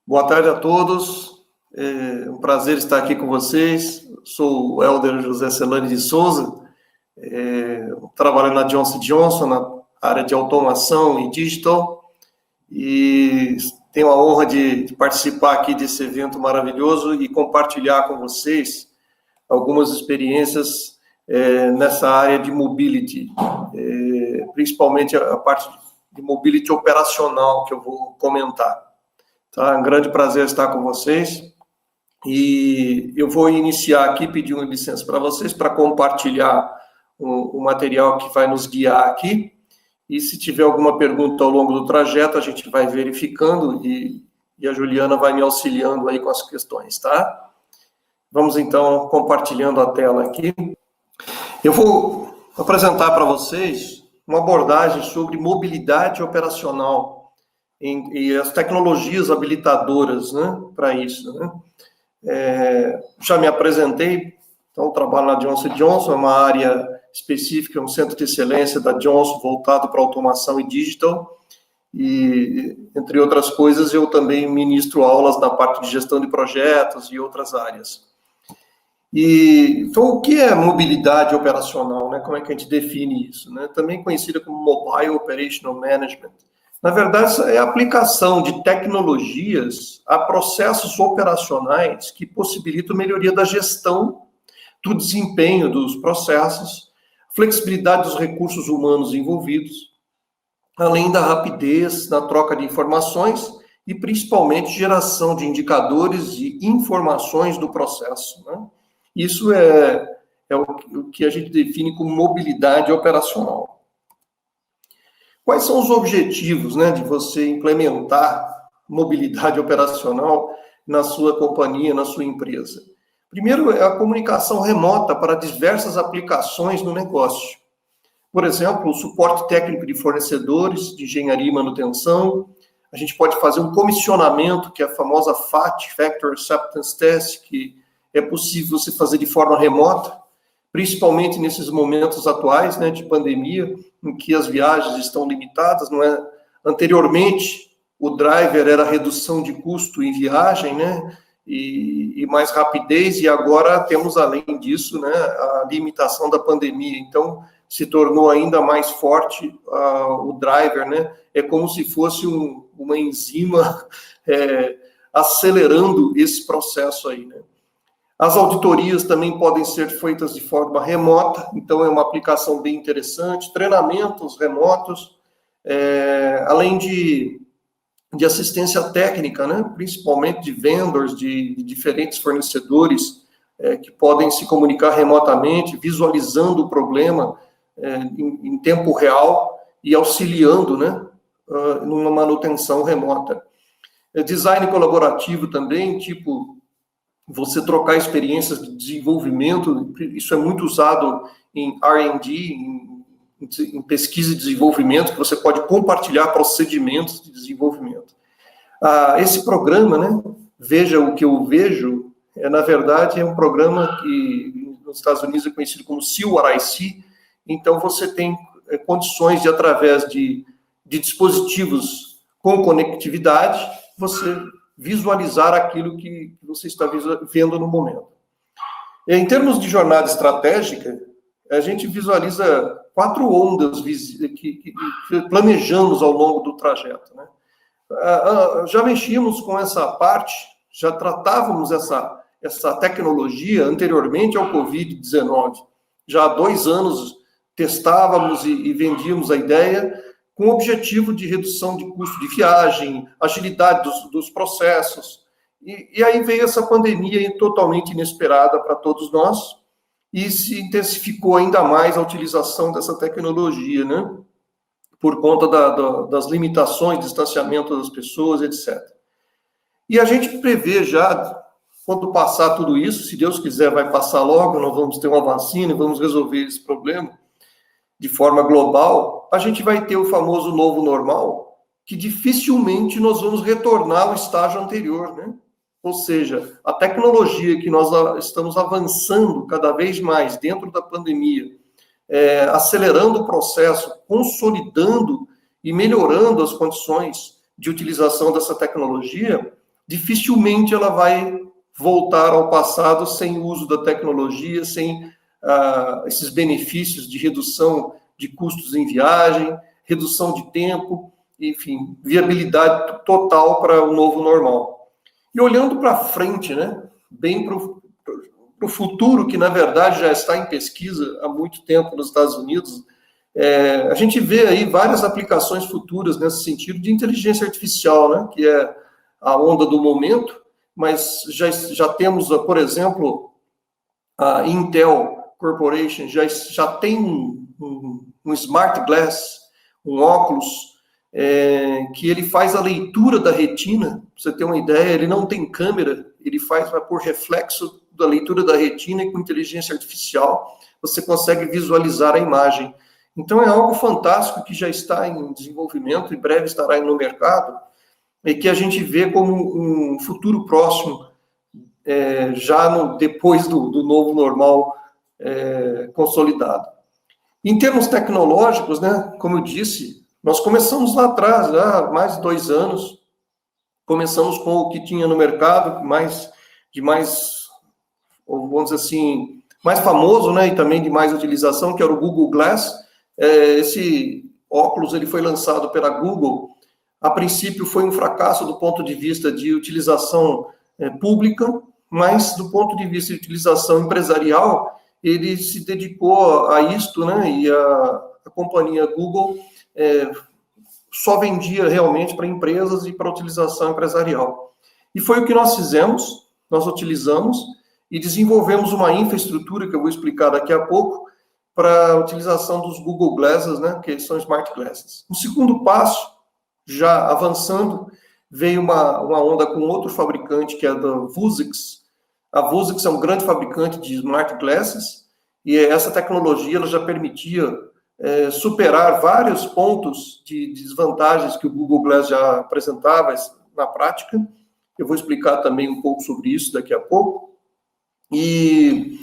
Boa tarde a todos, é um prazer estar aqui com vocês. Sou o Helder José Celani de Souza, trabalho na Johnson & Johnson, na área de automação e digital, e tenho a honra de participar aqui desse evento maravilhoso e compartilhar com vocês algumas experiências nessa área de mobility, principalmente a parte de mobility operacional que eu vou comentar. Tá? É um grande prazer estar com vocês. E eu vou iniciar aqui, pedir uma licença para vocês, para compartilhar o material que vai nos guiar aqui. E se tiver alguma pergunta ao longo do trajeto, a gente vai verificando e a Juliana vai me auxiliando aí com as questões, tá? Vamos, então, compartilhando a tela aqui. Eu vou apresentar para vocês uma abordagem sobre mobilidade operacional e as tecnologias habilitadoras, né, para isso, né? Já me apresentei, então trabalho na Johnson & Johnson, é uma área específica, um centro de excelência da Johnson voltado para automação e digital, e, entre outras coisas, eu também ministro aulas na parte de gestão de projetos e outras áreas. Então, o que é mobilidade operacional, né? Como é que a gente define isso, né? Também conhecida como Mobile Operational Management. Na verdade, é a aplicação de tecnologias a processos operacionais que possibilitam melhoria da gestão, do desempenho dos processos, flexibilidade dos recursos humanos envolvidos, além da rapidez na troca de informações e, principalmente, geração de indicadores e informações do processo, né? Isso é o que a gente define como mobilidade operacional. Quais são os objetivos, né, de você implementar mobilidade operacional na sua companhia, na sua empresa? Primeiro, é a comunicação remota para diversas aplicações no negócio. Por exemplo, o suporte técnico de fornecedores, de engenharia e manutenção. A gente pode fazer um comissionamento, que é a famosa FAT, Factory Acceptance Test, que é possível você fazer de forma remota, principalmente nesses momentos atuais, né, de pandemia, em que as viagens estão limitadas, não é? Anteriormente, o driver era redução de custo em viagem, né, e mais rapidez, e agora temos, além disso, né, a limitação da pandemia. Então, se tornou ainda mais forte o driver, né? É como se fosse uma enzima acelerando esse processo aí, né? As auditorias também podem ser feitas de forma remota, então é uma aplicação bem interessante. Treinamentos remotos, além de assistência técnica, né? Principalmente de vendors, de diferentes fornecedores que podem se comunicar remotamente, visualizando o problema em tempo real e auxiliando, né, numa manutenção remota. Design colaborativo também, tipo você trocar experiências de desenvolvimento, isso é muito usado em R&D, em pesquisa e desenvolvimento, que você pode compartilhar procedimentos de desenvolvimento. Esse programa, né, Veja o que eu vejo, na verdade, é um programa que nos Estados Unidos é conhecido como See What I See. Então, você tem condições de, através de dispositivos com conectividade, você visualizar aquilo que você está vendo no momento. Em termos de jornada estratégica, a gente visualiza 4 ondas que planejamos ao longo do trajeto, né? Já mexíamos com essa parte, já tratávamos essa tecnologia anteriormente ao Covid-19. Já há 2 anos testávamos e vendíamos a ideia com o objetivo de redução de custo de viagem, agilidade dos processos. E aí veio essa pandemia totalmente inesperada para todos nós e se intensificou ainda mais a utilização dessa tecnologia, né? Por conta das limitações, distanciamento das pessoas, etc. E a gente prevê já, quando passar tudo isso, se Deus quiser vai passar logo, nós vamos ter uma vacina e vamos resolver esse problema de forma global, a gente vai ter o famoso novo normal, que dificilmente nós vamos retornar ao estágio anterior, né? Ou seja, a tecnologia que nós estamos avançando cada vez mais dentro da pandemia, acelerando o processo, consolidando e melhorando as condições de utilização dessa tecnologia, dificilmente ela vai voltar ao passado sem o uso da tecnologia, sem esses benefícios de redução de custos em viagem, redução de tempo, enfim, viabilidade total para o novo normal. E olhando para frente, né, bem para o futuro, que na verdade já está em pesquisa há muito tempo nos Estados Unidos, a gente vê aí várias aplicações futuras nesse sentido de inteligência artificial, né, que é a onda do momento, mas já temos, por exemplo, a Intel Corporation já tem um smart glass, um óculos, que ele faz a leitura da retina. Pra você ter uma ideia, ele não tem câmera, ele vai por reflexo da leitura da retina, e com inteligência artificial você consegue visualizar a imagem. Então é algo fantástico que já está em desenvolvimento, em breve estará no mercado, e que a gente vê como um futuro próximo, depois do novo normal consolidado. Em termos tecnológicos, né, como eu disse, nós começamos lá atrás, há mais de 2 anos, começamos com o que tinha no mercado, vamos dizer assim, mais famoso, né, e também de mais utilização, que era o Google Glass. Esse óculos ele foi lançado pela Google. A princípio foi um fracasso do ponto de vista de utilização pública, mas do ponto de vista de utilização empresarial, ele se dedicou a isto, né, e a companhia Google só vendia realmente para empresas e para utilização empresarial. E foi o que nós fizemos, nós utilizamos e desenvolvemos uma infraestrutura, que eu vou explicar daqui a pouco, para a utilização dos Google Glasses, né, que são Smart Glasses. No segundo passo, já avançando, veio uma onda com outro fabricante, que é da Vuzix. A Vuzix é um grande fabricante de Smart Glasses, e essa tecnologia ela já permitia superar vários pontos de desvantagens que o Google Glass já apresentava na prática. Eu vou explicar também um pouco sobre isso daqui a pouco. E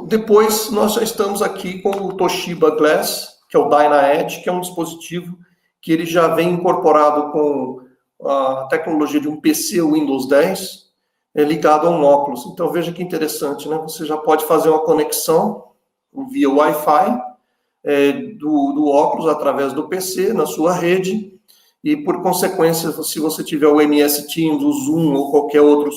depois nós já estamos aqui com o Toshiba Glass, que é o DynaEdge, que é um dispositivo que ele já vem incorporado com a tecnologia de um PC Windows 10, ligado a um óculos. Então veja que interessante, né? Você já pode fazer uma conexão via Wi-Fi do óculos através do PC na sua rede, e por consequência, se você tiver o MS Teams, o Zoom ou qualquer outro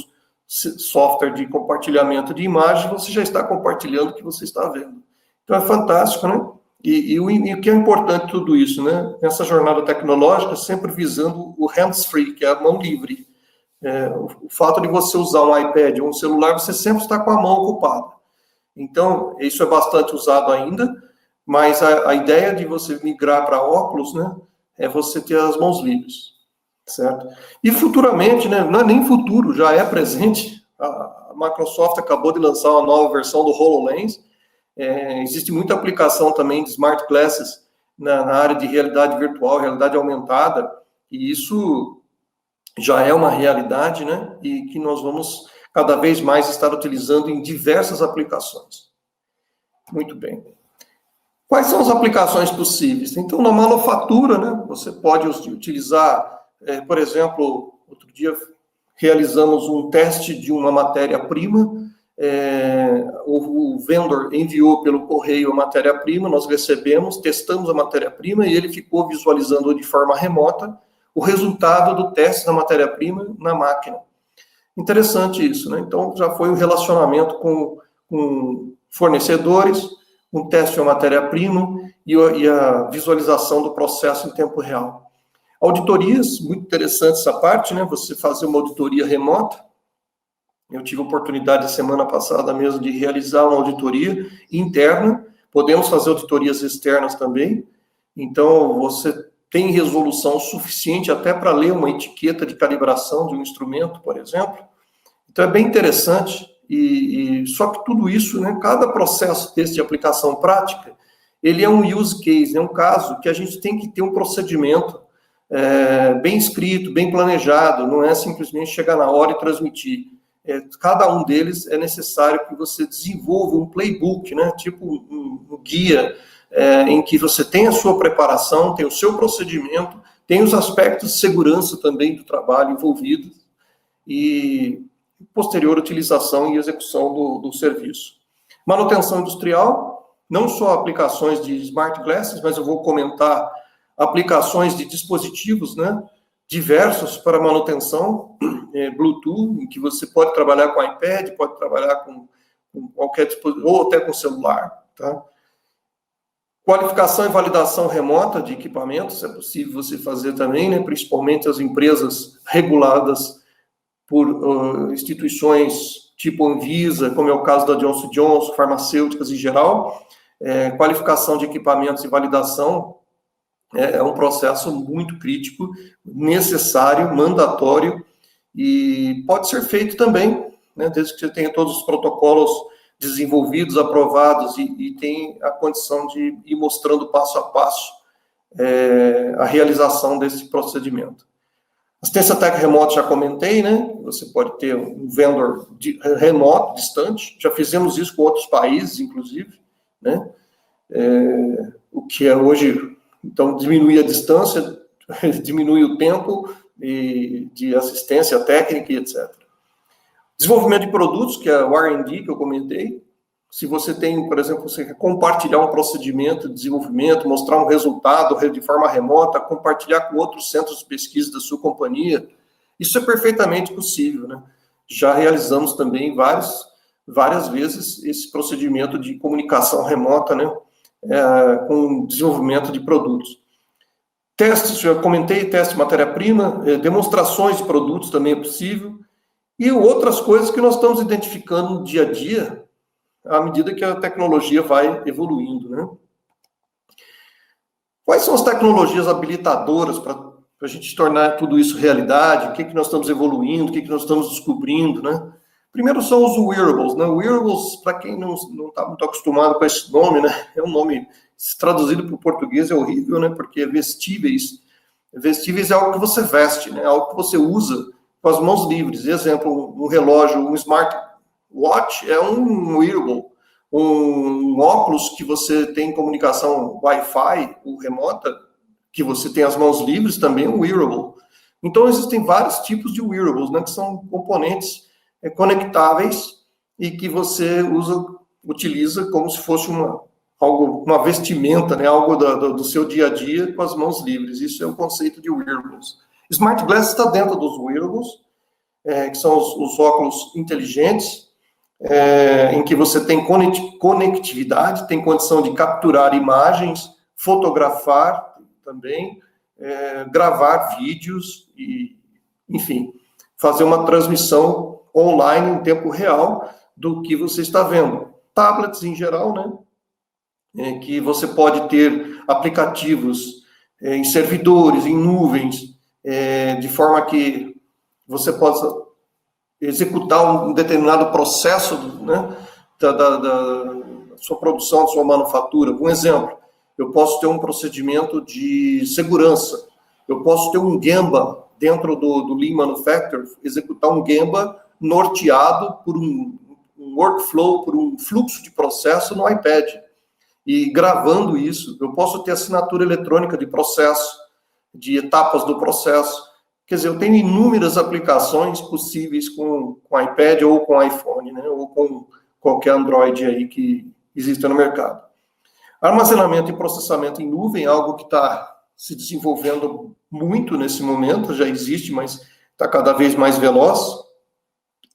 software de compartilhamento de imagem, você já está compartilhando o que você está vendo. Então é fantástico, né? E o que é importante tudo isso, né? Nessa jornada tecnológica, sempre visando o hands-free, que é a mão livre. O fato de você usar um iPad ou um celular, você sempre está com a mão ocupada. Então, isso é bastante usado ainda, mas a ideia de você migrar para óculos, né, é você ter as mãos livres, certo? E futuramente, né, não é nem futuro, já é presente. A Microsoft acabou de lançar uma nova versão do HoloLens. Existe muita aplicação também de Smart Glasses na área de realidade virtual, realidade aumentada, e isso já é uma realidade, né, e que nós vamos cada vez mais estar utilizando em diversas aplicações. Muito bem. Quais são as aplicações possíveis? Então, na manufatura, né, você pode utilizar, por exemplo, outro dia realizamos um teste de uma matéria-prima, o vendor enviou pelo correio a matéria-prima, nós recebemos, testamos a matéria-prima e ele ficou visualizando de forma remota o resultado do teste da matéria-prima na máquina. Interessante isso, né? Então, já foi um relacionamento com fornecedores, um teste de uma matéria-prima e a visualização do processo em tempo real. Auditorias, muito interessante essa parte, né? Você fazer uma auditoria remota. Eu tive a oportunidade, a semana passada mesmo, de realizar uma auditoria interna. Podemos fazer auditorias externas também. Então, você tem resolução suficiente até para ler uma etiqueta de calibração de um instrumento, por exemplo. Então, é bem interessante. Só que tudo isso, né, cada processo desse de aplicação prática, ele é um use case, é um caso que a gente tem que ter um procedimento bem escrito, bem planejado, não é simplesmente chegar na hora e transmitir. Cada um deles é necessário que você desenvolva um playbook, né, tipo um guia, em que você tem a sua preparação, tem o seu procedimento, tem os aspectos de segurança também do trabalho envolvidos, e posterior utilização e execução do serviço. Manutenção industrial, não só aplicações de smart glasses, mas eu vou comentar aplicações de dispositivos, né, diversos para manutenção, Bluetooth, em que você pode trabalhar com iPad, pode trabalhar com qualquer dispositivo, ou até com celular, tá? Qualificação e validação remota de equipamentos, é possível você fazer também, né, principalmente as empresas reguladas por instituições tipo Anvisa, como é o caso da Johnson & Johnson, farmacêuticas em geral. Qualificação de equipamentos e validação é um processo muito crítico, necessário, mandatório, e pode ser feito também, né, desde que você tenha todos os protocolos desenvolvidos, aprovados, e tem a condição de ir mostrando passo a passo a realização desse procedimento. Assistência técnica remota, já comentei, né? Você pode ter um vendor remoto, distante. Já fizemos isso com outros países, inclusive, né? O que é hoje, então, diminui a distância, diminui o tempo de assistência técnica e etc. Desenvolvimento de produtos, que é o R&D, que eu comentei. Se você tem, por exemplo, você quer compartilhar um procedimento de desenvolvimento, mostrar um resultado de forma remota, compartilhar com outros centros de pesquisa da sua companhia, isso é perfeitamente possível, né? Já realizamos também várias vezes esse procedimento de comunicação remota, né, com desenvolvimento de produtos. Testes, já comentei, teste de matéria-prima, demonstrações de produtos também é possível, e outras coisas que nós estamos identificando no dia a dia, à medida que a tecnologia vai evoluindo, né? Quais são as tecnologias habilitadoras para a gente tornar tudo isso realidade? O que nós estamos evoluindo? O que nós estamos descobrindo, né? Primeiro são os wearables, né? Wearables, para quem não está muito acostumado com esse nome, né? É um nome, traduzido para o português é horrível, né? Porque é vestíveis. Vestíveis é algo que você veste, né? Algo que você usa com as mãos livres. Exemplo, um relógio, um smartwatch é um wearable. Um óculos que você tem comunicação Wi-Fi ou remota, que você tem as mãos livres, também é um wearable. Então, existem vários tipos de wearables, né? Que são componentes conectáveis e que você utiliza como se fosse uma vestimenta, né? Algo do seu dia a dia com as mãos livres. Isso é o conceito de wearables. Smart Glass está dentro dos wearables, que são os óculos inteligentes, em que você tem conectividade, tem condição de capturar imagens, fotografar também, gravar vídeos e, enfim, fazer uma transmissão online em tempo real do que você está vendo. Tablets em geral, né? Que você pode ter aplicativos em servidores, em nuvens, de forma que você possa executar um determinado processo, né, da sua produção, da sua manufatura. Um exemplo, eu posso ter um procedimento de segurança, eu posso ter um Gemba dentro do Lean Manufacturing, executar um Gemba norteado por um workflow, por um fluxo de processo no iPad. E gravando isso, eu posso ter assinatura eletrônica de processo, de etapas do processo. Quer dizer, eu tenho inúmeras aplicações possíveis com iPad ou com iPhone, né, ou com qualquer Android aí que exista no mercado. Armazenamento e processamento em nuvem é algo que está se desenvolvendo muito nesse momento, já existe, mas está cada vez mais veloz.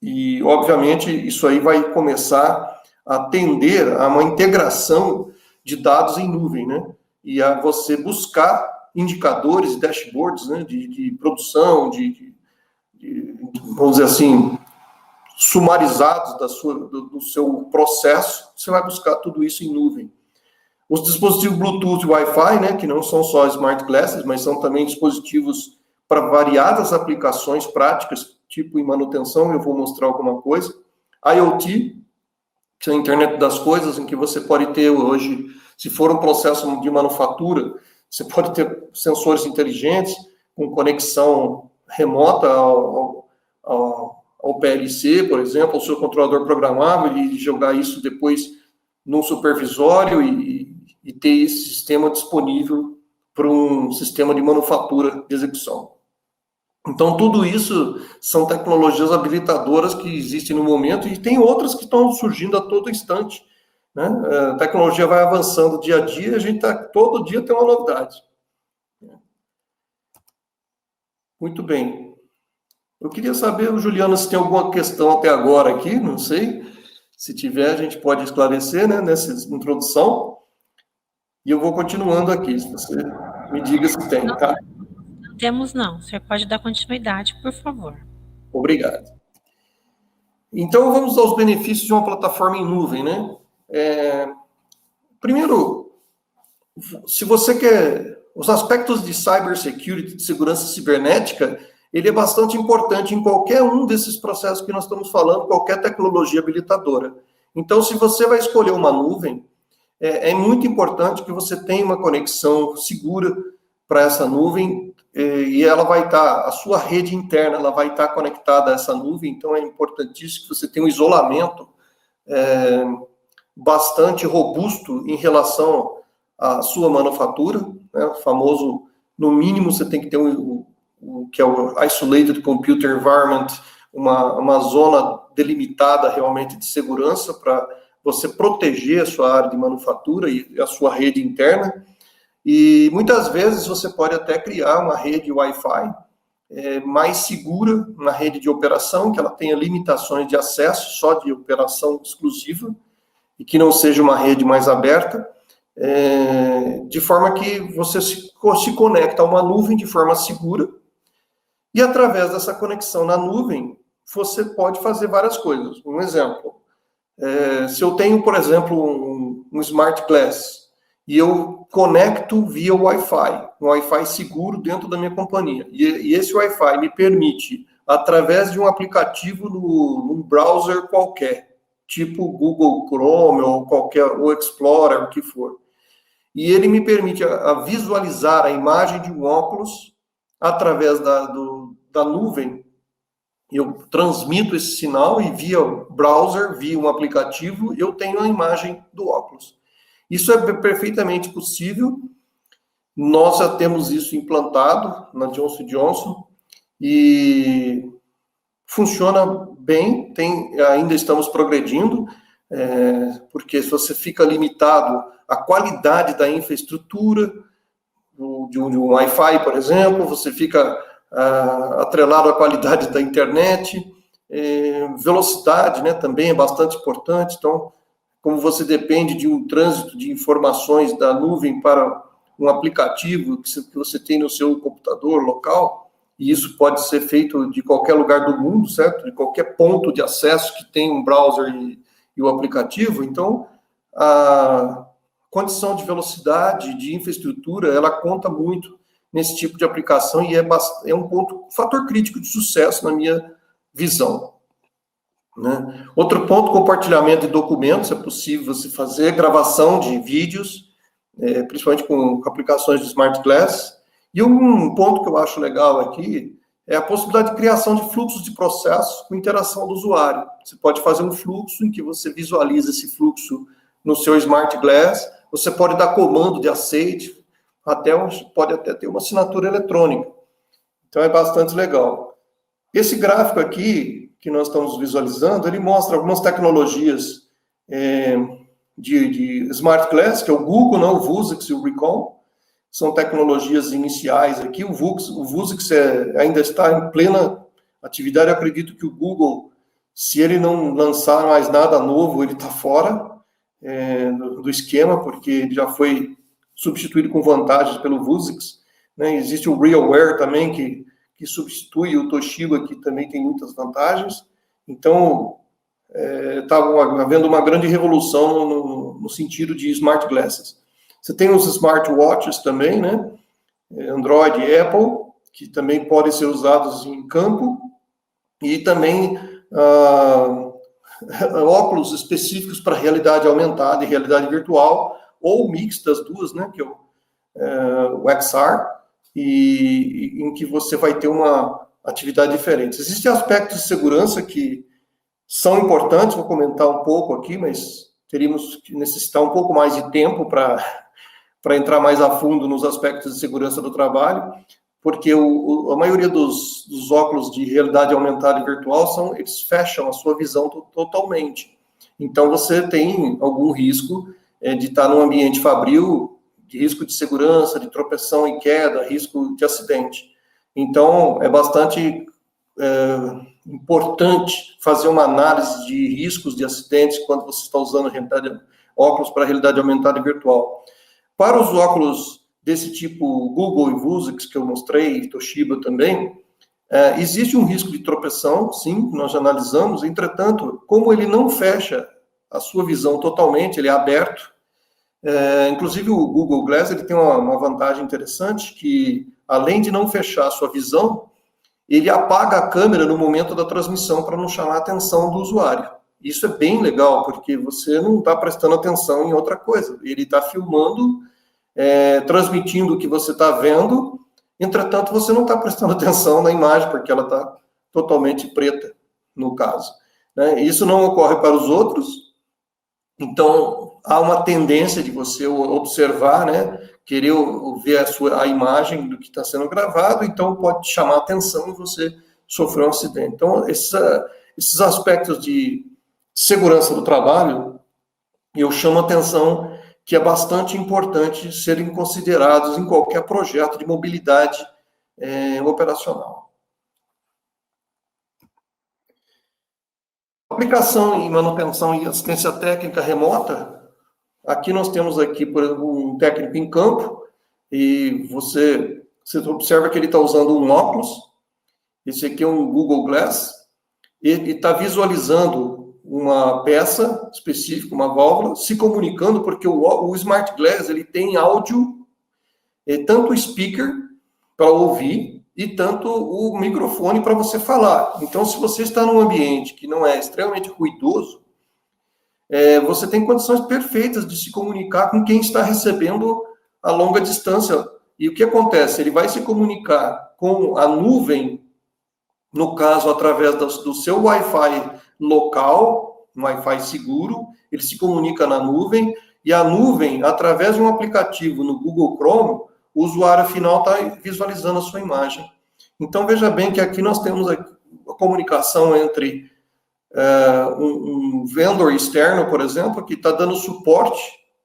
E, obviamente, isso aí vai começar a tender a uma integração de dados em nuvem, né, e a você buscar indicadores, dashboards, né, de produção, vamos dizer assim, sumarizados do seu processo, você vai buscar tudo isso em nuvem. Os dispositivos Bluetooth e Wi-Fi, né, que não são só smart glasses, mas são também dispositivos para variadas aplicações práticas, tipo em manutenção, eu vou mostrar alguma coisa. IoT, que é a internet das coisas, em que você pode ter hoje, se for um processo de manufatura, você pode ter sensores inteligentes com conexão remota ao PLC, por exemplo, ao seu controlador programável, e jogar isso depois num supervisório e ter esse sistema disponível para um sistema de manufatura de execução. Então, tudo isso são tecnologias habilitadoras que existem no momento e tem outras que estão surgindo a todo instante, né? A tecnologia vai avançando dia a dia, a gente todo dia tem uma novidade. Muito bem. Eu queria saber, Juliana, se tem alguma questão até agora aqui, não sei. Se tiver, a gente pode esclarecer, né, nessa introdução. E eu vou continuando aqui, se você me diga se tem, tá? Não temos, não. O senhor pode dar continuidade, por favor. Obrigado. Então, vamos aos benefícios de uma plataforma em nuvem, né? Primeiro, se você quer... Os aspectos de cybersecurity, de segurança cibernética, ele é bastante importante em qualquer um desses processos que nós estamos falando, qualquer tecnologia habilitadora. Então, se você vai escolher uma nuvem, é muito importante que você tenha uma conexão segura para essa nuvem, e ela vai estar, a sua rede interna, ela vai estar conectada a essa nuvem, então é importantíssimo que você tenha um isolamento bastante robusto em relação à sua manufatura, né? O famoso, no mínimo, você tem que ter o que é o Isolated Computer Environment, uma zona delimitada realmente de segurança para você proteger a sua área de manufatura e a sua rede interna. E muitas vezes você pode até criar uma rede Wi-Fi mais segura na rede de operação, que ela tenha limitações de acesso, só de operação exclusiva, e que não seja uma rede mais aberta, de forma que você se conecta a uma nuvem de forma segura, e através dessa conexão na nuvem, você pode fazer várias coisas. Um exemplo, se eu tenho, por exemplo, um Smart Glass, e eu conecto via Wi-Fi, um Wi-Fi seguro dentro da minha companhia, e esse Wi-Fi me permite, através de um aplicativo num browser qualquer, tipo Google Chrome ou Explorer, o que for, e ele me permite a visualizar a imagem de um óculos através da nuvem. Eu transmito esse sinal e via browser, via um aplicativo, eu tenho a imagem do óculos. Isso é perfeitamente possível. Nós já temos isso implantado na Johnson & Johnson e funciona bem. Ainda estamos progredindo, porque se você fica limitado à qualidade da infraestrutura, de um Wi-Fi, por exemplo, você fica atrelado à qualidade da internet, velocidade, né, também é bastante importante. Então, como você depende de um trânsito de informações da nuvem para um aplicativo que você tem no seu computador local, e isso pode ser feito de qualquer lugar do mundo, certo? De qualquer ponto de acesso que tem um browser e o aplicativo. Então, a condição de velocidade, de infraestrutura, ela conta muito nesse tipo de aplicação e é um fator crítico de sucesso na minha visão. Né? Outro ponto, compartilhamento de documentos, é possível você fazer gravação de vídeos, principalmente com aplicações de Smart Glass. E um ponto que eu acho legal aqui é a possibilidade de criação de fluxos de processo com interação do usuário. Você pode fazer um fluxo em que você visualiza esse fluxo no seu Smart Glass, você pode dar comando de aceite, pode até ter uma assinatura eletrônica. Então é bastante legal. Esse gráfico aqui, que nós estamos visualizando, ele mostra algumas tecnologias de Smart Glass, que é o Google, não, o Vuzix e o Recon. São tecnologias iniciais aqui. O Vuzix ainda está em plena atividade. Eu acredito que o Google, se ele não lançar mais nada novo, ele está fora do esquema, porque ele já foi substituído com vantagens pelo Vuzix. Né? Existe o RealWear também, que substitui o Toshiba, que também tem muitas vantagens. Então, está havendo uma grande revolução no sentido de Smart Glasses. Você tem os smartwatches também, né? Android e Apple, que também podem ser usados em campo, e também óculos específicos para realidade aumentada e realidade virtual, ou mix das duas, né? Que é o XR, em que você vai ter uma atividade diferente. Existem aspectos de segurança que são importantes, vou comentar um pouco aqui, mas teríamos que necessitar um pouco mais de tempo para entrar mais a fundo nos aspectos de segurança do trabalho. porque a maioria dos óculos de realidade aumentada e virtual eles fecham a sua visão totalmente. Então, você tem algum risco de estar num ambiente fabril, de risco de segurança, de tropeção e queda, risco de acidente. Então, é bastante importante fazer uma análise de riscos de acidentes quando você está usando óculos para realidade aumentada e virtual. Para os óculos desse tipo Google e Vuzix, que eu mostrei, Toshiba também, existe um risco de tropeção, sim, nós já analisamos, entretanto, como ele não fecha a sua visão totalmente, ele é aberto, inclusive o Google Glass ele tem uma vantagem interessante, que além de não fechar a sua visão, ele apaga a câmera no momento da transmissão para não chamar a atenção do usuário. Isso é bem legal, porque você não está prestando atenção em outra coisa, ele está filmando, transmitindo o que você está vendo, entretanto, você não está prestando atenção na imagem, porque ela está totalmente preta, no caso. Né? Isso não ocorre para os outros, então há uma tendência de você observar, né, querer ver a imagem do que está sendo gravado, então pode chamar a atenção e você sofrer um acidente. Então, esses aspectos de segurança do trabalho, eu chamo a atenção que é bastante importante serem considerados em qualquer projeto de mobilidade operacional. Aplicação em manutenção e assistência técnica remota, aqui nós temos aqui, por exemplo, um técnico em campo, e você observa que ele está usando um óculos, esse aqui é um Google Glass, e está visualizando uma peça específica, uma válvula, se comunicando, porque o Smart Glass ele tem áudio, tanto o speaker para ouvir, e tanto o microfone para você falar. Então, se você está num ambiente que não é extremamente ruidoso, você tem condições perfeitas de se comunicar com quem está recebendo a longa distância. E o que acontece? Ele vai se comunicar com a nuvem, no caso, através do seu Wi-Fi local, um Wi-Fi seguro, ele se comunica na nuvem, e a nuvem, através de um aplicativo no Google Chrome, o usuário final está visualizando a sua imagem. Então, veja bem que aqui nós temos a comunicação entre um vendor externo, por exemplo, que está dando suporte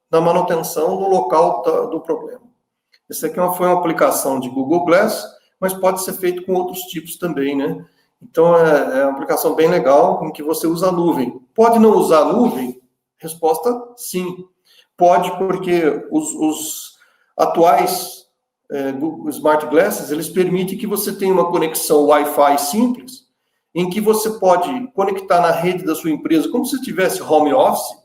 na manutenção no local do problema. Essa aqui foi uma aplicação de Google Glass, mas pode ser feito com outros tipos também, né? Então, é uma aplicação bem legal, em que você usa a nuvem. Pode não usar a nuvem? Resposta, sim. Pode, porque os atuais Smart Glasses, eles permitem que você tenha uma conexão Wi-Fi simples, em que você pode conectar na rede da sua empresa, como se tivesse home office,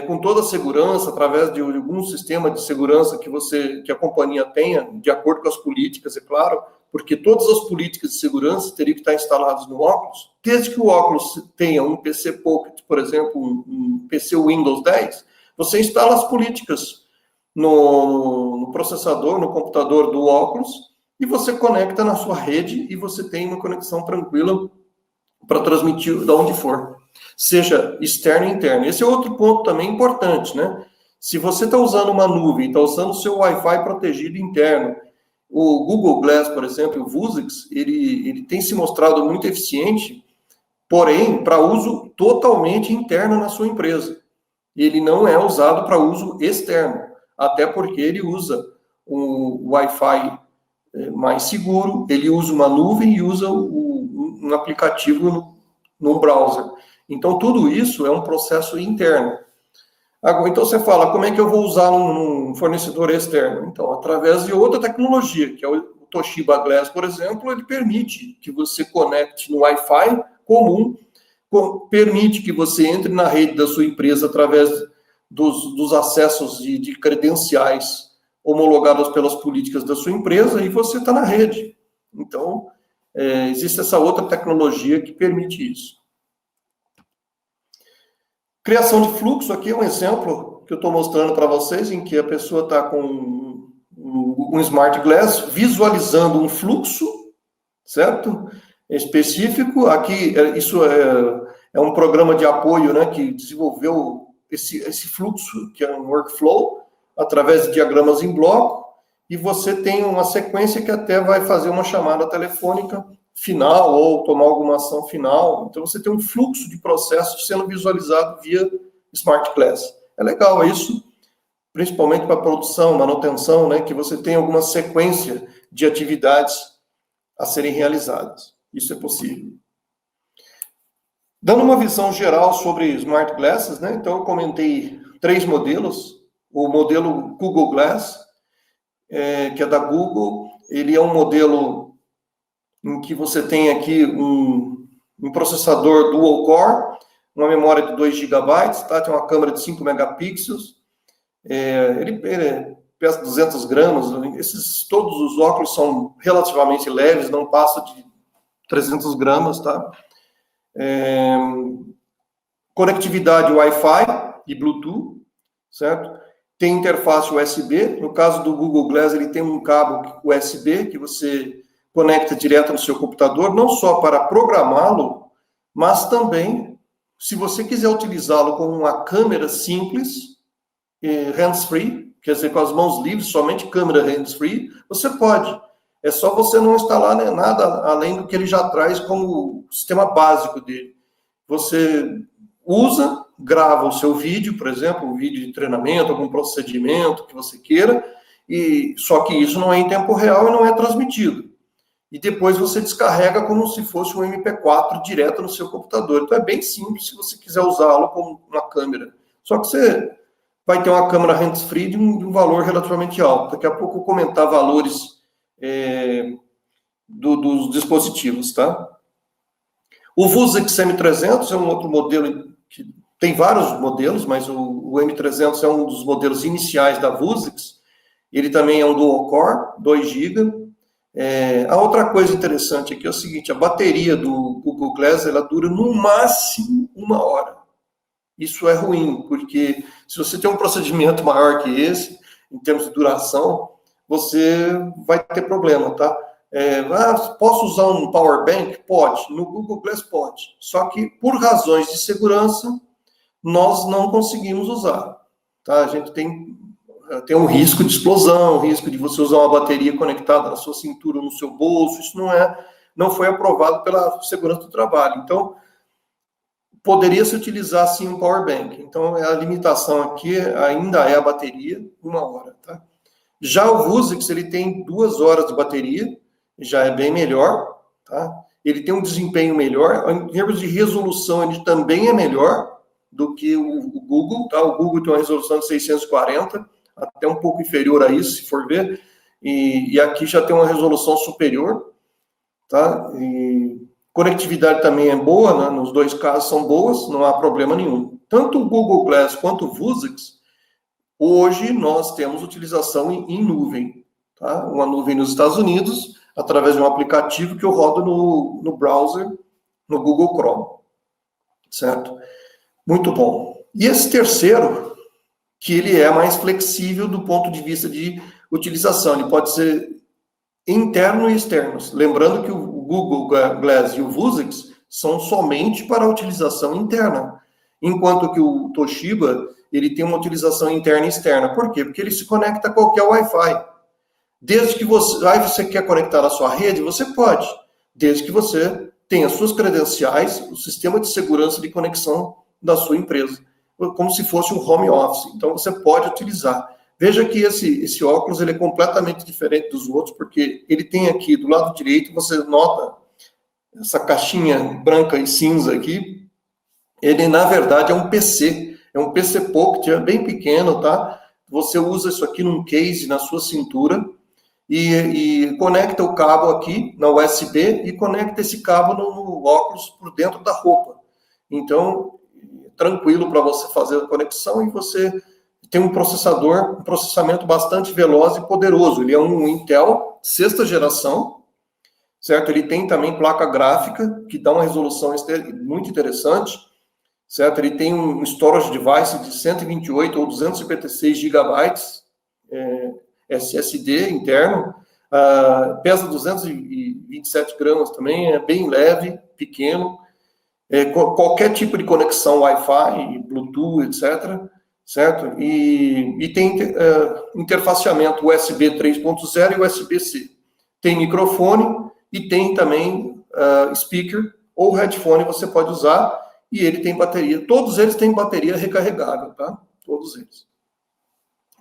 com toda a segurança, através de algum sistema de segurança que a companhia tenha, de acordo com as políticas, é claro, porque todas as políticas de segurança teriam que estar instaladas no óculos, desde que o óculos tenha um PC Pocket, por exemplo, um PC Windows 10, você instala as políticas no processador, no computador do óculos, e você conecta na sua rede e você tem uma conexão tranquila para transmitir de onde for, seja externo e interno. Esse é outro ponto também importante, né? Se você está usando uma nuvem, está usando o seu Wi-Fi protegido interno, o Google Glass, por exemplo, o Vuzix, ele tem se mostrado muito eficiente, porém, para uso totalmente interno na sua empresa. Ele não é usado para uso externo, até porque ele usa um Wi-Fi mais seguro, ele usa uma nuvem e usa um aplicativo no browser. Então, tudo isso é um processo interno. Agora, então, você fala, como é que eu vou usar num fornecedor externo? Então, através de outra tecnologia, que é o Toshiba Glass, por exemplo, ele permite que você conecte no Wi-Fi comum, permite que você entre na rede da sua empresa através dos acessos de credenciais homologados pelas políticas da sua empresa e você está na rede. Então, existe essa outra tecnologia que permite isso. Criação de fluxo, aqui é um exemplo que eu estou mostrando para vocês, em que a pessoa está com um Smart Glass visualizando um fluxo, certo? Específico. Aqui, isso é um programa de apoio, né, que desenvolveu esse fluxo, que é um workflow, através de diagramas em bloco, e você tem uma sequência que até vai fazer uma chamada telefônica final ou tomar alguma ação final. Então, você tem um fluxo de processos sendo visualizado via Smart Glass. É legal isso, principalmente para produção, manutenção, né, que você tem alguma sequência de atividades a serem realizadas. Isso é possível. Dando uma visão geral sobre Smart Glasses, né, então eu comentei 3 modelos. O modelo Google Glass, que é da Google, ele é um modelo em que você tem aqui um processador dual core, uma memória de 2 GB, tá? Tem uma câmera de 5 megapixels, ele pesa 200 gramas, todos os óculos são relativamente leves, não passa de 300 gramas, tá? Conectividade Wi-Fi e Bluetooth, certo? Tem interface USB, no caso do Google Glass, ele tem um cabo USB que você conecta direto no seu computador, não só para programá-lo, mas também, se você quiser utilizá-lo como uma câmera simples, hands-free, quer dizer, com as mãos livres, somente câmera hands-free, você pode. É só você não instalar, né, nada além do que ele já traz como sistema básico dele. Você usa, grava o seu vídeo, por exemplo, um vídeo de treinamento, algum procedimento que você queira, só que isso não é em tempo real e não é transmitido. E depois você descarrega como se fosse um MP4 direto no seu computador. Então é bem simples se você quiser usá-lo como uma câmera. Só que você vai ter uma câmera hands-free de um valor relativamente alto. Daqui a pouco eu vou comentar valores dos dispositivos, tá? O Vuzix M300 é um outro modelo que tem vários modelos, mas o M300 é um dos modelos iniciais da Vuzix. Ele também é um dual core, 2 GB. A outra coisa interessante aqui é o seguinte, a bateria do Google Glass, ela dura no máximo 1 hora. Isso é ruim, porque se você tem um procedimento maior que esse, em termos de duração, você vai ter problema, tá? Posso usar um power bank? Pode. No Google Glass pode. Só que, por razões de segurança, nós não conseguimos usar. Tá? A gente tem um risco de explosão, risco de você usar uma bateria conectada na sua cintura ou no seu bolso. Isso não foi aprovado pela segurança do trabalho. Então, poderia se utilizar, sim, um power bank. Então, a limitação aqui ainda é a bateria, 1 hora. Tá? Já o Vuzix, ele tem 2 horas de bateria, já é bem melhor, tá? Ele tem um desempenho melhor, em termos de resolução, ele também é melhor do que o Google, tá? O Google tem uma resolução de 640, até um pouco inferior a isso, se for ver, e aqui já tem uma resolução superior, tá? E conectividade também é boa, né? Nos 2 casos são boas, não há problema nenhum. Tanto o Google Glass quanto o Vuzix, hoje nós temos utilização em nuvem, tá? Uma nuvem nos Estados Unidos, através de um aplicativo que eu rodo no browser, no Google Chrome, certo? Muito bom. E esse terceiro, que ele é mais flexível do ponto de vista de utilização, ele pode ser interno e externo. Lembrando que o Google Glass e o Vuzix são somente para a utilização interna, enquanto que o Toshiba, ele tem uma utilização interna e externa. Por quê? Porque ele se conecta a qualquer Wi-Fi. Desde que você quer conectar a sua rede, você pode, desde que você tenha suas credenciais, o sistema de segurança de conexão da sua empresa, como se fosse um home office. Então, você pode utilizar. Veja que esse óculos ele é completamente diferente dos outros, porque ele tem aqui, do lado direito, você nota essa caixinha branca e cinza aqui, ele, na verdade, é um PC Pocket, é bem pequeno, tá? Você usa isso aqui num case na sua cintura, e conecta o cabo aqui na USB e conecta esse cabo no óculos por dentro da roupa. Então, tranquilo para você fazer a conexão e você tem um processamento bastante veloz e poderoso. Ele é um Intel 6ª geração, certo? Ele tem também placa gráfica, que dá uma resolução muito interessante, certo? Ele tem um storage device de 128 ou 256 GB, SSD interno, pesa 227 gramas também, é bem leve, pequeno, qualquer tipo de conexão Wi-Fi, Bluetooth, etc., certo? E tem interfaceamento USB 3.0 e USB-C. Tem microfone e tem também speaker ou headphone você pode usar, e ele tem bateria. Todos eles têm bateria recarregável, tá? Todos eles.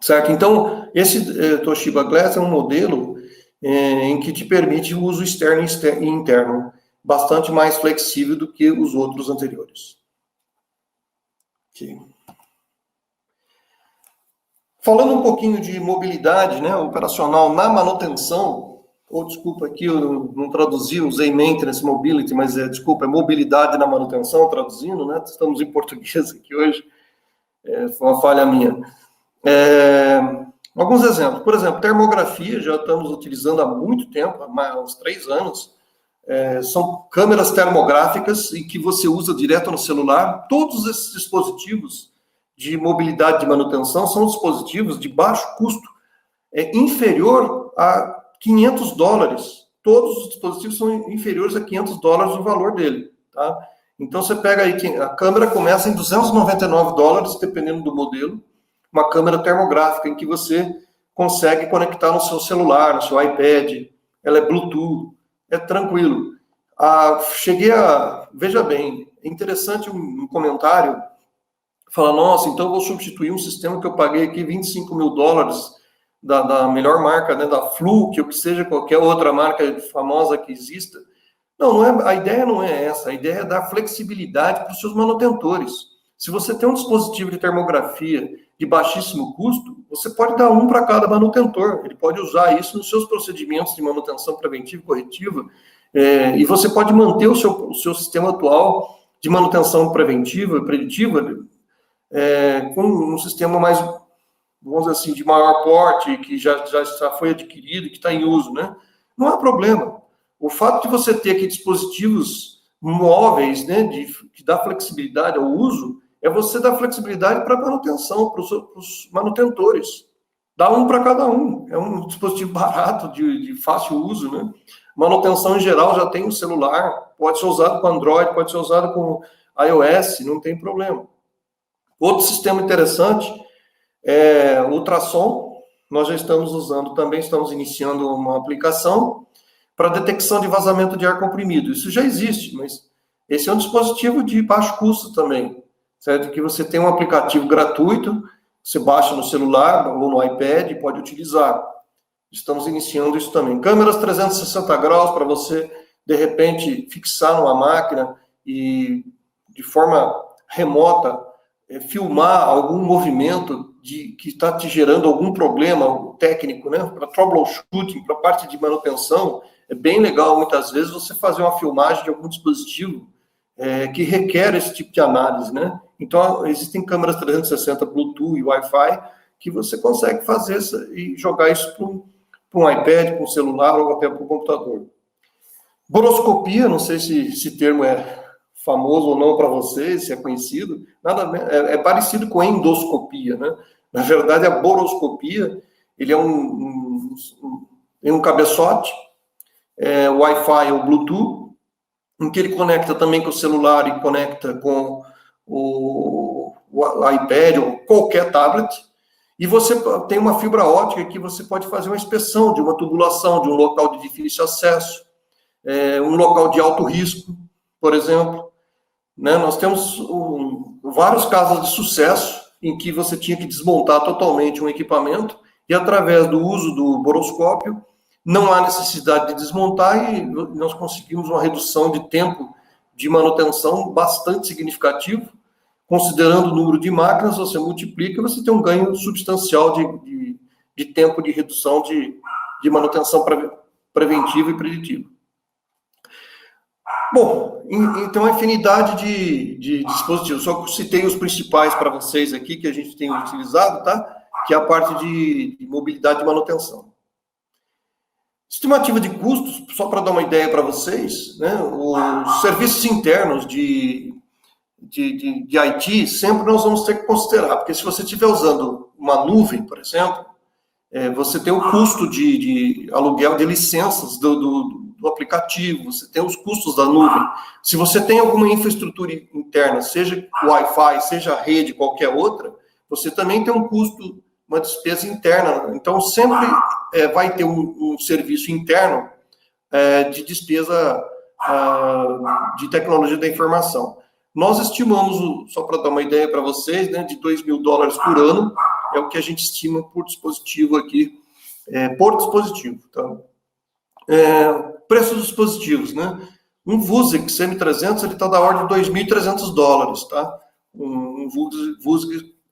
Certo? Então, esse Toshiba Glass é um modelo em que te permite o uso externo e interno, bastante mais flexível do que os outros anteriores. Okay. Falando um pouquinho de mobilidade, né, operacional na manutenção, desculpa aqui, eu não traduzi, usei maintenance mobility, mas desculpa, é mobilidade na manutenção, traduzindo, né, estamos em português aqui hoje, foi uma falha minha. Alguns exemplos, por exemplo, termografia, já estamos utilizando há muito tempo, há uns 3 anos, são câmeras termográficas em que você usa direto no celular. Todos esses dispositivos de mobilidade de manutenção são dispositivos de baixo custo, inferior a $500. Todos os dispositivos são inferiores a $500 o valor dele, tá? Então você pega aí, a câmera começa em $299, dependendo do modelo, uma câmera termográfica em que você consegue conectar no seu celular, no seu iPad, ela é Bluetooth, é tranquilo. Veja bem, é interessante um comentário, fala, nossa, então eu vou substituir um sistema que eu paguei aqui $25 mil, da melhor marca, né, da Fluke, ou que seja qualquer outra marca famosa que exista. Não é, a ideia não é essa, a ideia é dar flexibilidade para os seus manutentores. Se você tem um dispositivo de termografia de baixíssimo custo, você pode dar um para cada manutentor, ele pode usar isso nos seus procedimentos de manutenção preventiva e corretiva, e você pode manter o seu sistema atual de manutenção preventiva e preditiva com um sistema mais, vamos dizer assim, de maior porte, que já foi adquirido, que está em uso, né? Não há problema. O fato de você ter aqui dispositivos móveis, né, que dá flexibilidade ao uso, é você dar flexibilidade para a manutenção, para os manutentores. Dá um para cada um. É um dispositivo barato, de fácil uso, né? Manutenção em geral já tem um celular, pode ser usado com Android, pode ser usado com iOS, não tem problema. Outro sistema interessante é o ultrassom. Nós já estamos usando, também estamos iniciando uma aplicação para detecção de vazamento de ar comprimido. Isso já existe, mas esse é um dispositivo de baixo custo também, certo? Que você tem um aplicativo gratuito, você baixa no celular ou no iPad e pode utilizar. Estamos iniciando isso também. Câmeras 360 graus para você, de repente, fixar numa máquina e, de forma remota, filmar algum movimento que está te gerando algum problema técnico, né? Para troubleshooting, para parte de manutenção, é bem legal, muitas vezes, você fazer uma filmagem de algum dispositivo que requer esse tipo de análise, né? Então, existem câmeras 360 Bluetooth e Wi-Fi que você consegue fazer e jogar isso para um iPad, para um celular ou até para um computador. Boroscopia, não sei se esse termo é famoso ou não para vocês, se é conhecido, é parecido com endoscopia, né? Na verdade, a boroscopia, ele é um cabeçote, Wi-Fi ou Bluetooth, em que ele conecta também com o celular e conecta com o iPad ou qualquer tablet, e você tem uma fibra óptica que você pode fazer uma inspeção de uma tubulação, de um local de difícil acesso, um local de alto risco, por exemplo. Né? Nós temos vários casos de sucesso em que você tinha que desmontar totalmente um equipamento e, através do uso do boroscópio, não há necessidade de desmontar e nós conseguimos uma redução de tempo de manutenção bastante significativo. Considerando o número de máquinas, você multiplica, você tem um ganho substancial de tempo de redução de manutenção preventiva e preditiva. Bom, então a infinidade de dispositivos. Só citei os principais para vocês aqui, que a gente tem utilizado, tá? Que é a parte de mobilidade e manutenção. Estimativa de custos, só para dar uma ideia para vocês, né? Os serviços internos de IT, sempre nós vamos ter que considerar, porque se você estiver usando uma nuvem, por exemplo, você tem o custo de aluguel de licenças do aplicativo, você tem os custos da nuvem. Se você tem alguma infraestrutura interna, seja Wi-Fi, seja rede, qualquer outra, você também tem um custo, uma despesa interna. Então, sempre vai ter um serviço interno de despesa de tecnologia da informação. Nós estimamos, só para dar uma ideia para vocês, né, de $2.000 por ano, é o que a gente estima por dispositivo aqui, por dispositivo. Tá? Preço dos dispositivos, né? Um Vuzix M300, ele está da ordem de $2.300, tá? Um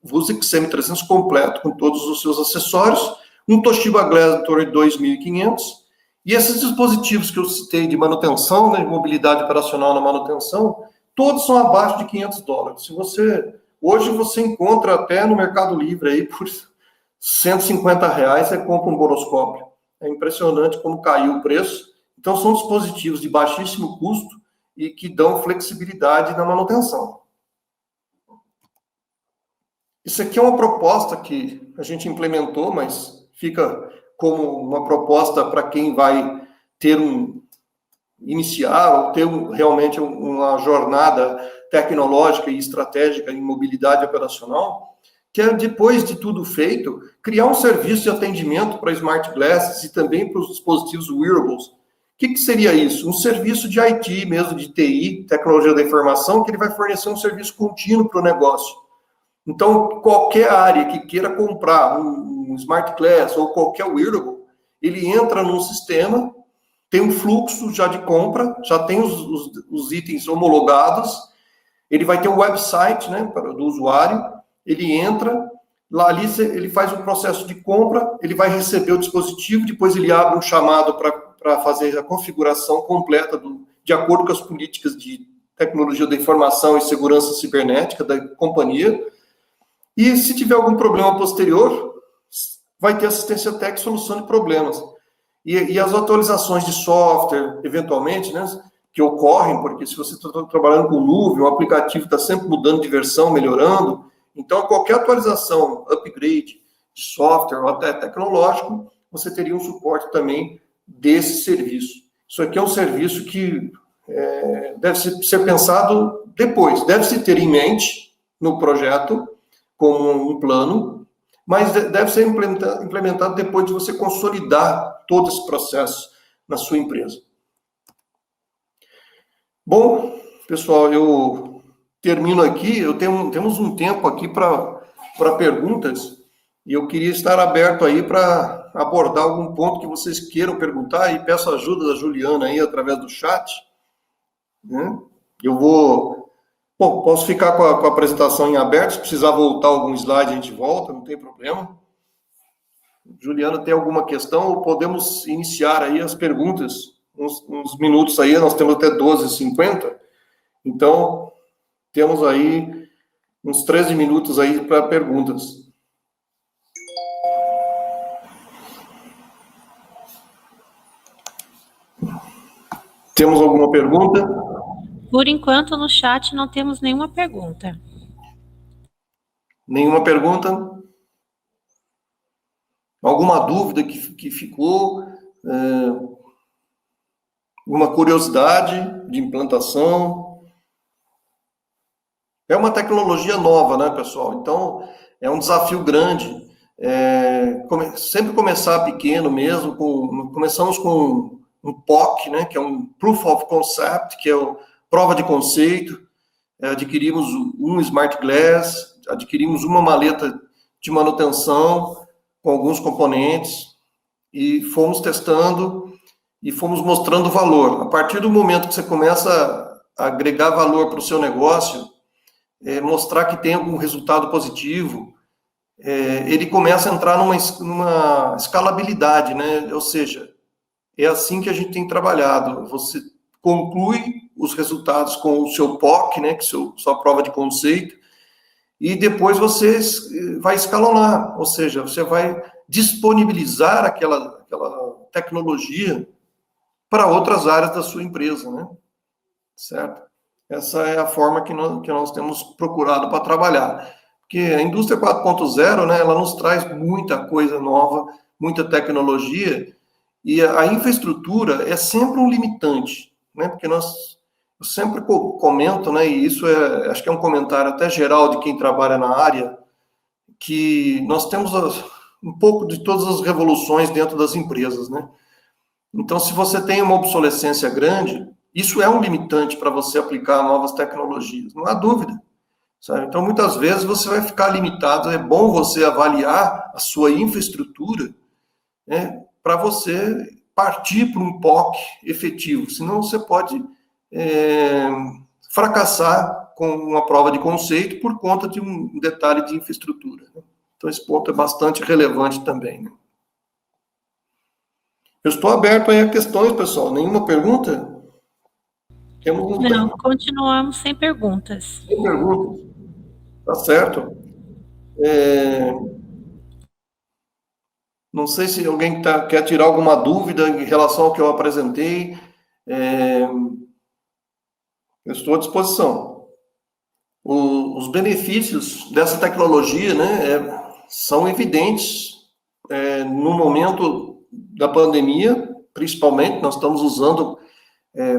Vuzix M300 completo, com todos os seus acessórios, um Toshiba Glass em torno de $2.500, e esses dispositivos que eu citei de manutenção, né, de mobilidade operacional na manutenção, todos são abaixo de $500. Hoje você encontra até no Mercado Livre aí por R$150, você compra um boroscópio. É impressionante como caiu o preço. Então, são dispositivos de baixíssimo custo e que dão flexibilidade na manutenção. Isso aqui é uma proposta que a gente implementou, mas fica como uma proposta para quem vai iniciar ou ter realmente uma jornada tecnológica e estratégica em mobilidade operacional, que é, depois de tudo feito, criar um serviço de atendimento para smart glasses e também para os dispositivos wearables. O que seria isso? Um serviço de IT mesmo, de TI, tecnologia da informação, que ele vai fornecer um serviço contínuo para o negócio. Então, qualquer área que queira comprar um smart glass ou qualquer wearable, ele entra num sistema, tem um fluxo já de compra, já tem os itens homologados, ele vai ter um website, né, do usuário, ele entra, lá ali ele faz um processo de compra, ele vai receber o dispositivo, depois ele abre um chamado para fazer a configuração completa de acordo com as políticas de tecnologia da informação e segurança cibernética da companhia. E se tiver algum problema posterior, vai ter assistência técnica e solução de problemas. E as atualizações de software, eventualmente, né, que ocorrem, porque se você está trabalhando com nuvem, o aplicativo está sempre mudando de versão, melhorando. Então, qualquer atualização, upgrade de software ou até tecnológico, você teria um suporte também desse serviço. Isso aqui é um serviço que deve ser pensado depois, deve-se ter em mente no projeto como um plano, mas deve ser implementado depois de você consolidar todo esse processo na sua empresa. Bom, pessoal, eu termino aqui. Temos um tempo aqui para perguntas, e eu queria estar aberto aí para abordar algum ponto que vocês queiram perguntar, e peço a ajuda da Juliana aí através do chat. Né? Posso ficar com a apresentação em aberto, se precisar voltar algum slide a gente volta, não tem problema. Juliana, tem alguma questão ou podemos iniciar aí as perguntas? Uns minutos aí, nós temos até 12h50, então temos aí uns 13 minutos aí para perguntas. Temos alguma pergunta? Por enquanto, no chat não temos nenhuma pergunta. Nenhuma pergunta? Alguma dúvida que ficou? Alguma curiosidade de implantação? É uma tecnologia nova, né, pessoal? Então, é um desafio grande. Sempre começar pequeno mesmo. Começamos com um POC, né, que é um Proof of Concept, que é a prova de conceito. Adquirimos um Smart Glass, adquirimos uma maleta de manutenção com alguns componentes e fomos testando e fomos mostrando valor. A partir do momento que você começa a agregar valor para o seu negócio, mostrar que tem algum resultado positivo, ele começa a entrar numa escalabilidade, né? Ou seja, é assim que a gente tem trabalhado. Você conclui os resultados com o seu POC, né, que é sua prova de conceito, e depois você vai escalonar, ou seja, você vai disponibilizar aquela tecnologia para outras áreas da sua empresa, né? Certo? Essa é a forma que nós temos procurado para trabalhar. Porque a indústria 4.0, né, ela nos traz muita coisa nova, muita tecnologia, e a infraestrutura é sempre um limitante, né? Porque eu sempre comento, né, e isso acho que é um comentário até geral de quem trabalha na área, que nós temos um pouco de todas as revoluções dentro das empresas, né? Então, se você tem uma obsolescência grande, isso é um limitante para você aplicar novas tecnologias, não há dúvida. Sabe? Então, muitas vezes você vai ficar limitado, é bom você avaliar a sua infraestrutura, né, para você partir para um POC efetivo, senão você pode fracassar com uma prova de conceito por conta de um detalhe de infraestrutura. Né? Então, esse ponto é bastante relevante também. Né? Eu estou aberto aí a questões, pessoal. Nenhuma pergunta? Temos Não, continuamos sem perguntas. Sem perguntas. Tá certo. Não sei se alguém quer tirar alguma dúvida em relação ao que eu apresentei. Eu estou à disposição. Os benefícios dessa tecnologia, né, são evidentes no momento da pandemia, principalmente, nós estamos usando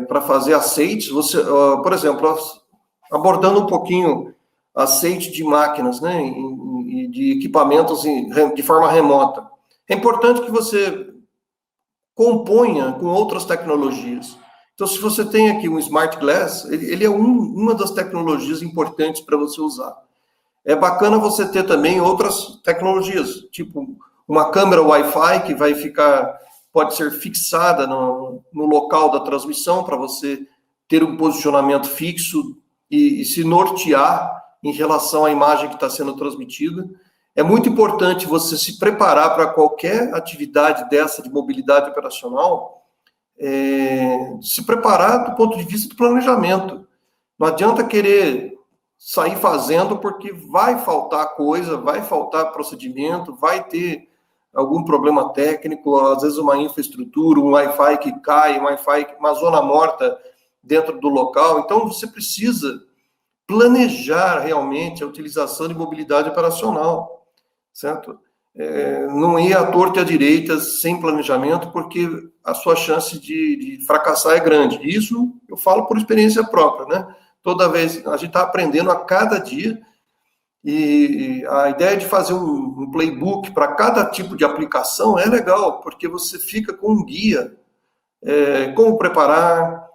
para fazer aceites. Você, por exemplo, abordando um pouquinho aceite de máquinas, né, e de equipamentos de forma remota. É importante que você componha com outras tecnologias. Então, se você tem aqui um Smart Glass, ele é uma das tecnologias importantes para você usar. É bacana você ter também outras tecnologias, tipo uma câmera Wi-Fi que pode ser fixada no local da transmissão para você ter um posicionamento fixo e se nortear em relação à imagem que está sendo transmitida. É muito importante você se preparar para qualquer atividade dessa de mobilidade operacional, se preparar do ponto de vista do planejamento. Não adianta querer sair fazendo porque vai faltar coisa, vai faltar procedimento, vai ter algum problema técnico, às vezes uma infraestrutura, um Wi-Fi que cai, uma zona morta dentro do local. Então, você precisa planejar realmente a utilização de mobilidade operacional, certo? Não ir à torta e à direita sem planejamento, porque a sua chance de fracassar é grande. Isso eu falo por experiência própria, né? Toda vez, a gente está aprendendo a cada dia, e a ideia de fazer um playbook para cada tipo de aplicação é legal, porque você fica com um guia, como preparar,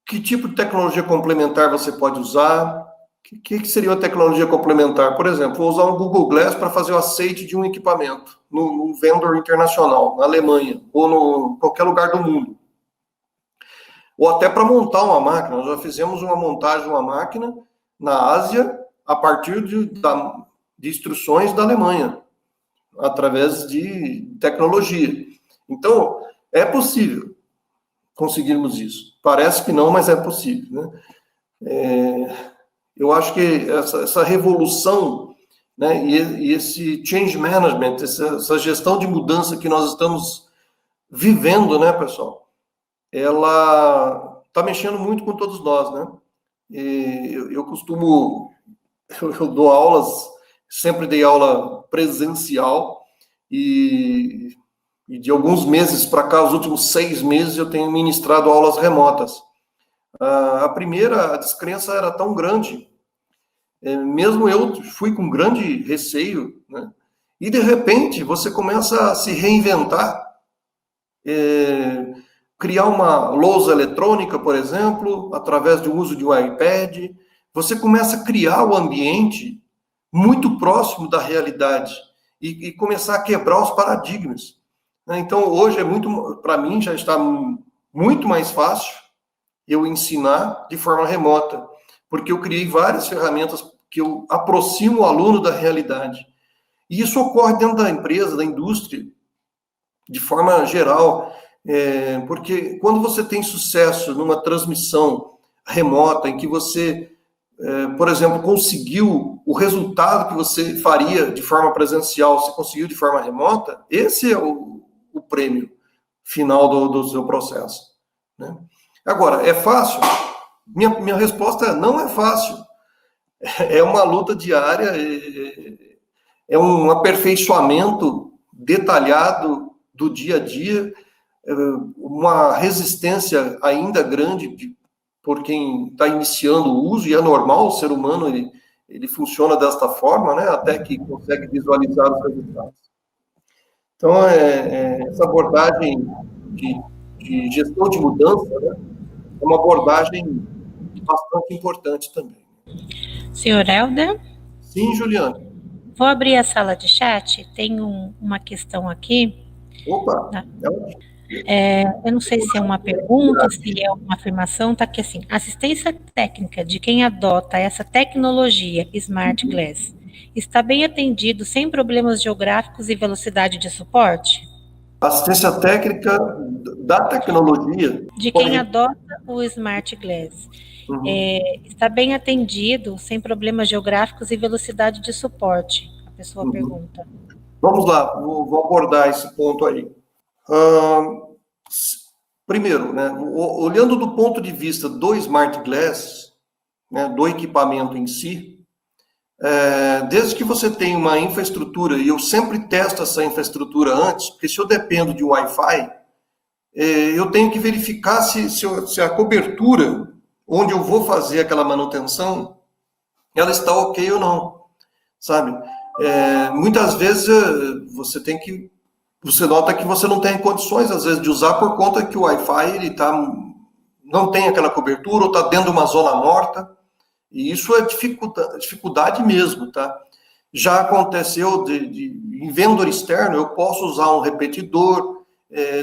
que tipo de tecnologia complementar você pode usar. O que seria uma tecnologia complementar? Por exemplo, vou usar um Google Glass para fazer o aceite de um equipamento num vendor internacional, na Alemanha, ou em qualquer lugar do mundo. Ou até para montar uma máquina. Nós já fizemos uma montagem de uma máquina na Ásia a partir de instruções da Alemanha, através de tecnologia. Então, é possível conseguirmos isso. Parece que não, mas é possível, né? Eu acho que essa revolução, né, e esse change management, essa gestão de mudança que nós estamos vivendo, né, pessoal, ela está mexendo muito com todos nós, né? Eu dou aulas, sempre dei aula presencial, e de alguns meses para cá, os últimos 6 meses, eu tenho ministrado aulas remotas. A primeira, a descrença era tão grande, mesmo eu fui com grande receio, né? E de repente você começa a se reinventar, criar uma lousa eletrônica, por exemplo, através do uso de um iPad. Você começa a criar o ambiente muito próximo da realidade e começar a quebrar os paradigmas. Então, hoje para mim, já está muito mais fácil eu ensinar de forma remota, porque eu criei várias ferramentas que eu aproximo o aluno da realidade. E isso ocorre dentro da empresa, da indústria, de forma geral, porque quando você tem sucesso numa transmissão remota, em que você, por exemplo, conseguiu o resultado que você faria de forma presencial, você conseguiu de forma remota, esse é o prêmio final do seu processo, né? Agora, é fácil? Minha resposta é: não é fácil. É uma luta diária, é um aperfeiçoamento detalhado do dia a dia, uma resistência ainda grande por quem está iniciando o uso, e é normal, o ser humano ele funciona desta forma, né, até que consegue visualizar os resultados. Então, essa abordagem de gestão de mudança, né, é uma abordagem bastante importante também. Senhor Helder? Sim, Juliana. Vou abrir a sala de chat, tem uma questão aqui. Opa! Eu não sei se é uma pergunta, se é uma afirmação, está aqui assim, assistência técnica de quem adota essa tecnologia Smart Glass está bem atendido sem problemas geográficos e velocidade de suporte? Assistência técnica da tecnologia. De quem adota o Smart Glass. Está bem atendido sem problemas geográficos e velocidade de suporte? A pessoa pergunta. Vamos lá, vou abordar esse ponto aí. Primeiro, né, olhando do ponto de vista do Smart Glass, né, do equipamento em si, desde que você tem uma infraestrutura, e eu sempre testo essa infraestrutura antes, porque se eu dependo de Wi-Fi, eu tenho que verificar se a cobertura, onde eu vou fazer aquela manutenção, ela está ok ou não, sabe? Muitas vezes você nota que você não tem condições, às vezes, de usar por conta que o Wi-Fi não tem aquela cobertura, ou está dentro de uma zona morta, e isso é dificuldade mesmo, tá? Já aconteceu em vendor externo, eu posso usar um repetidor,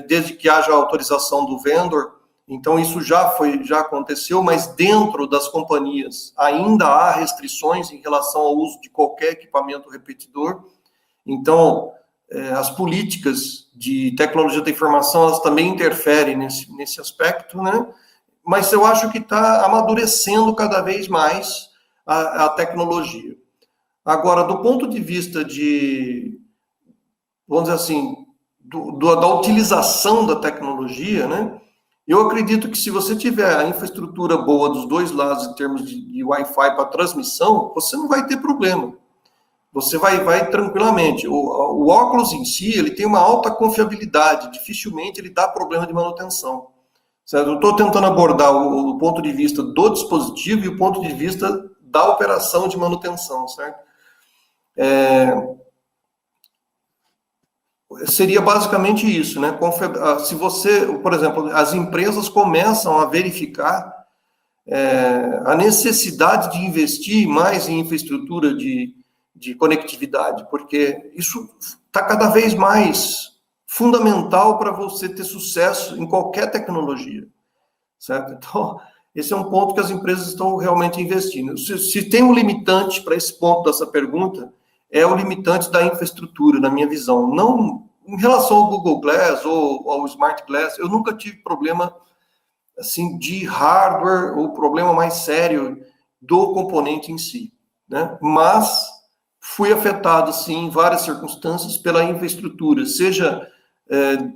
desde que haja autorização do vendor, então isso já aconteceu, mas dentro das companhias ainda há restrições em relação ao uso de qualquer equipamento repetidor, então as políticas de tecnologia da informação, elas também interferem nesse aspecto, né? Mas eu acho que está amadurecendo cada vez mais a tecnologia. Agora, do ponto de vista vamos dizer assim, da utilização da tecnologia, né, eu acredito que se você tiver a infraestrutura boa dos dois lados em termos de Wi-Fi para transmissão, você não vai ter problema. Você vai tranquilamente. O óculos em si, ele tem uma alta confiabilidade, dificilmente ele dá problema de manutenção. Certo? Eu estou tentando abordar o ponto de vista do dispositivo e o ponto de vista da operação de manutenção, certo? Seria basicamente isso, né? Se você, por exemplo, as empresas começam a verificar a necessidade de investir mais em infraestrutura de conectividade, porque isso está cada vez mais fundamental para você ter sucesso em qualquer tecnologia, certo? Então, esse é um ponto que as empresas estão realmente investindo. Se tem um limitante para esse ponto dessa pergunta, é o limitante da infraestrutura, na minha visão. Não, em relação ao Google Glass ou ao Smart Glass, eu nunca tive problema assim, de hardware, ou problema mais sério do componente em si, né? Mas fui afetado, sim, em várias circunstâncias pela infraestrutura, seja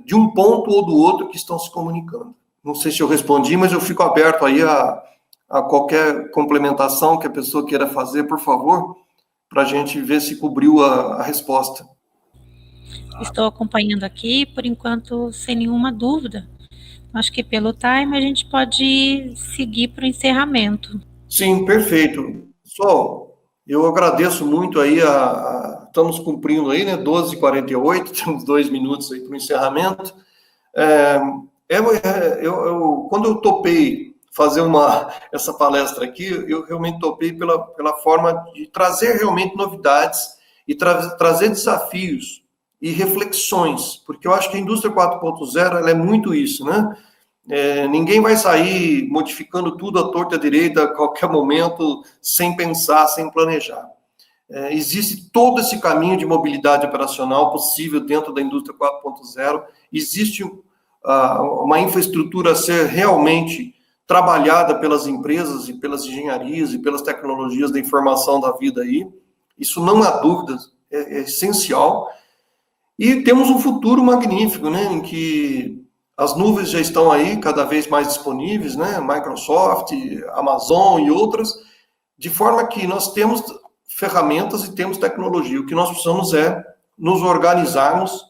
de um ponto ou do outro que estão se comunicando. Não sei se eu respondi, mas eu fico aberto aí a qualquer complementação que a pessoa queira fazer, por favor, para a gente ver se cobriu a resposta. Estou acompanhando aqui, por enquanto, sem nenhuma dúvida. Acho que pelo time a gente pode seguir para o encerramento. Sim, perfeito. Pessoal, eu agradeço muito aí, estamos cumprindo aí, né, 12h48, temos 2 minutos aí para o encerramento. Quando eu topei fazer essa palestra aqui, eu realmente topei pela forma de trazer realmente novidades e trazer desafios e reflexões, porque eu acho que a indústria 4.0 ela é muito isso, né? Ninguém vai sair modificando tudo à torta e à direita a qualquer momento, sem pensar, sem planejar. Existe todo esse caminho de mobilidade operacional possível dentro da indústria 4.0, existe uma infraestrutura a ser realmente trabalhada pelas empresas e pelas engenharias e pelas tecnologias da informação da vida aí, isso não há dúvidas, é essencial. E temos um futuro magnífico, né, em que as nuvens já estão aí cada vez mais disponíveis, né, Microsoft, Amazon e outras, de forma que nós temos ferramentas e temos tecnologia. O que nós precisamos é nos organizarmos,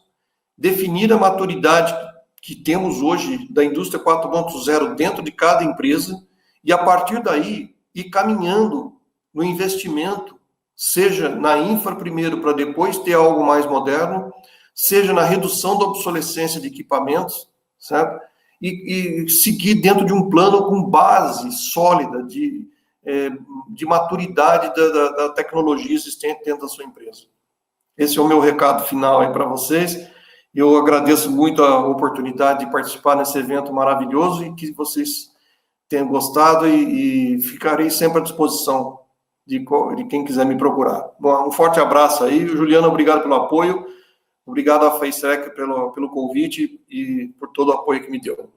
definir a maturidade que temos hoje da indústria 4.0 dentro de cada empresa e, a partir daí, ir caminhando no investimento, seja na infra primeiro, para depois ter algo mais moderno, seja na redução da obsolescência de equipamentos, certo? E seguir dentro de um plano com base sólida de maturidade da tecnologia existente dentro da sua empresa. Esse é o meu recado final aí para vocês. Eu agradeço muito a oportunidade de participar nesse evento maravilhoso e que vocês tenham gostado e ficarei sempre à disposição de quem quiser me procurar. Bom, um forte abraço aí. Juliana, obrigado pelo apoio. Obrigado à FaceTech pelo convite e por todo o apoio que me deu.